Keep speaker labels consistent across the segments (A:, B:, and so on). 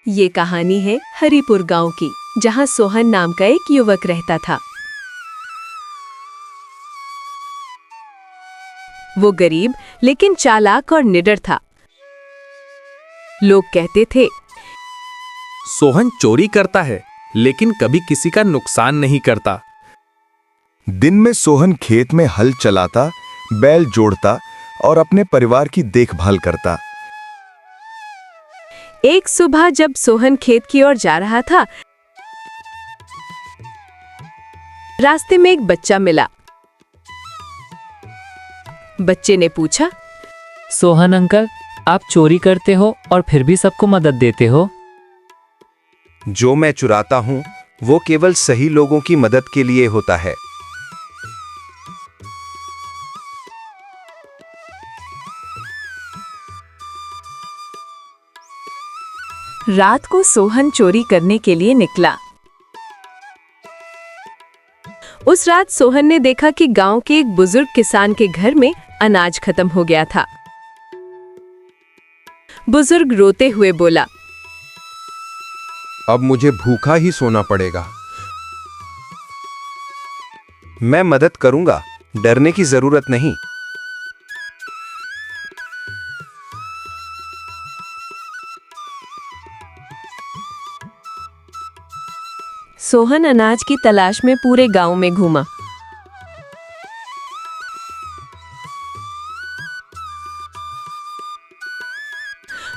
A: ये कहानी है हरिपुर गांव की, जहां सोहन नाम का एक युवक रहता था। वो गरीब लेकिन चालाक और निडर था। लोग कहते थे,
B: सोहन चोरी करता है लेकिन कभी किसी का नुकसान नहीं करता।
C: दिन में सोहन खेत में हल चलाता, बैल जोड़ता और अपने परिवार की देखभाल करता।
A: एक सुबह जब सोहन खेत की ओर जा रहा था, रास्ते में एक बच्चा मिला। बच्चे ने पूछा,
D: सोहन अंकल, आप चोरी करते हो और फिर भी सबको मदद देते हो।
E: जो मैं चुराता हूं वो केवल सही लोगों की मदद के लिए होता है।
A: रात को सोहन चोरी करने के लिए निकला। उस रात सोहन ने देखा कि गांव के एक बुजुर्ग किसान के घर में अनाज खत्म हो गया था। बुजुर्ग रोते हुए बोला,
E: अब मुझे भूखा ही सोना पड़ेगा। मैं मदद करूंगा, डरने की जरूरत नहीं।
A: सोहन अनाज की तलाश में पूरे गांव में घूमा।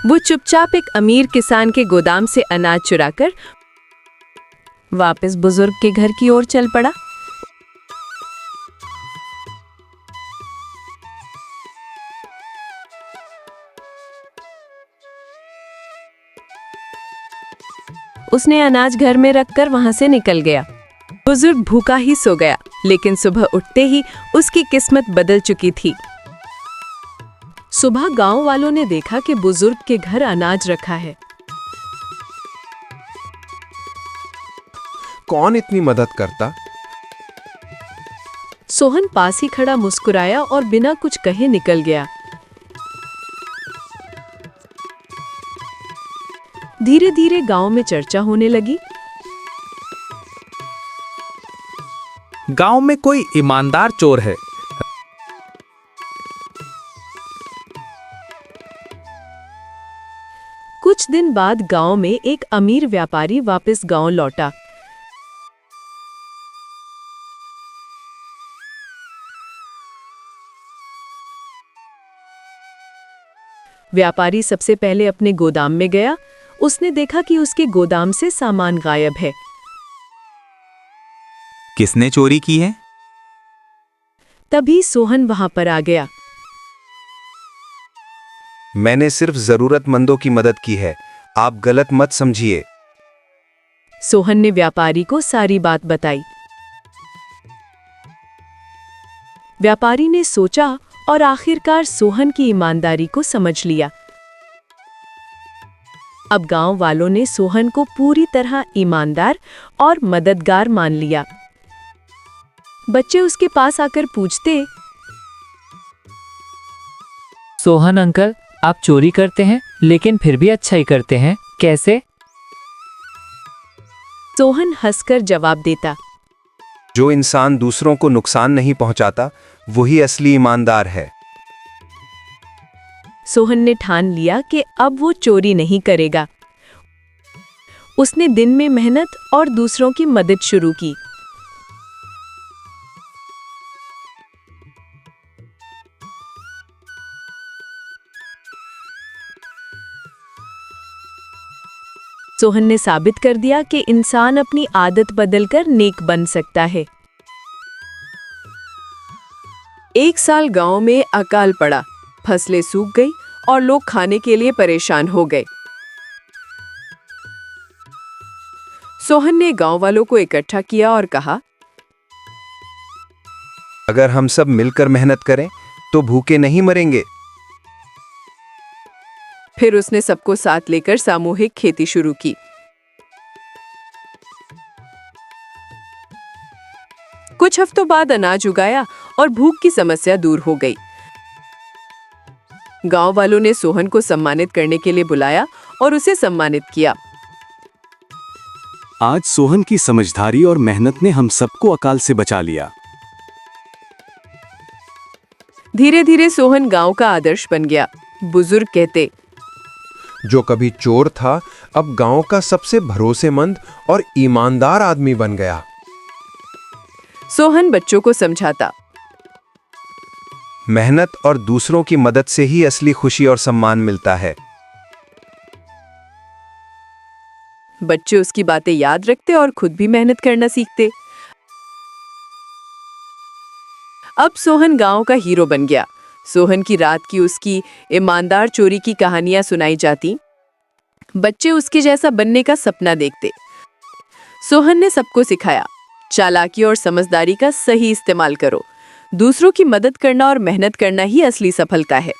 A: वो चुपचाप एक अमीर किसान के गोदाम से अनाज चुराकर वापस बुजुर्ग के घर की ओर चल पड़ा। उसने अनाज घर में रखकर वहां से निकल गया। बुजुर्ग भूखा ही सो गया, लेकिन सुबह उठते ही उसकी किस्मत बदल चुकी थी। सुबह गांव वालों ने देखा कि बुजुर्ग के घर अनाज रखा है।
E: कौन इतनी मदद करता?
A: सोहन पास ही खड़ा मुस्कुराया और बिना कुछ कहे निकल गया। धीरे धीरे गांव में चर्चा होने लगी।
B: गांव में कोई ईमानदार चोर है।
A: कुछ दिन बाद गांव में एक अमीर व्यापारी वापस गांव लौटा। व्यापारी सबसे पहले अपने गोदाम में गया। उसने देखा कि उसके गोदाम से सामान गायब है।
F: किसने चोरी की है?
A: तभी सोहन वहां पर आ गया।
E: मैंने सिर्फ जरूरतमंदों की मदद की है, आप गलत मत समझिए।
A: सोहन ने व्यापारी को सारी बात बताई। व्यापारी ने सोचा और आखिरकार सोहन की ईमानदारी को समझ लिया। अब गांव वालों ने सोहन को पूरी तरह ईमानदार और मददगार मान लिया। बच्चे उसके पास आकर पूछते,
D: सोहन अंकल, आप चोरी करते हैं लेकिन फिर भी अच्छा ही करते हैं, कैसे?
A: सोहन हंसकर जवाब देता,
E: जो इंसान दूसरों को नुकसान नहीं पहुंचाता वही असली ईमानदार है।
A: सोहन ने ठान लिया कि अब वो चोरी नहीं करेगा। उसने दिन में मेहनत और दूसरों की मदद शुरू की। सोहन ने साबित कर दिया कि इंसान अपनी आदत बदलकर नेक बन सकता है। एक साल गांव में अकाल पड़ा, फसलें सूख गई और लोग खाने के लिए परेशान हो गए। सोहन ने गांव वालों को इकट्ठा किया और कहा,
E: अगर हम सब मिलकर मेहनत करें तो भूखे नहीं मरेंगे।
A: फिर उसने सबको साथ लेकर सामूहिक खेती शुरू की। कुछ हफ्तों बाद अनाज उगाया और भूख की समस्या दूर हो गई। गांव वालों ने सोहन को सम्मानित करने के लिए बुलाया और उसे सम्मानित किया।
F: आज सोहन की समझदारी और मेहनत ने हम सबको अकाल से बचा लिया।
A: धीरे धीरे सोहन गांव का आदर्श बन गया। बुजुर्ग कहते,
E: जो कभी चोर था अब गांव का सबसे भरोसेमंद और ईमानदार आदमी बन गया।
A: सोहन बच्चों को समझाता,
E: मेहनत और दूसरों की मदद से ही असली खुशी और सम्मान मिलता है।
A: बच्चे उसकी बातें याद रखते और खुद भी मेहनत करना सीखते। अब सोहन गांव का हीरो बन गया। सोहन की रात की उसकी ईमानदार चोरी की कहानियां सुनाई जाती। बच्चे उसके जैसा बनने का सपना देखते। सोहन ने सबको सिखाया, चालाकी और समझदारी का सही इस्तेमाल करो। दूसरों की मदद करना और मेहनत करना ही असली सफलता है।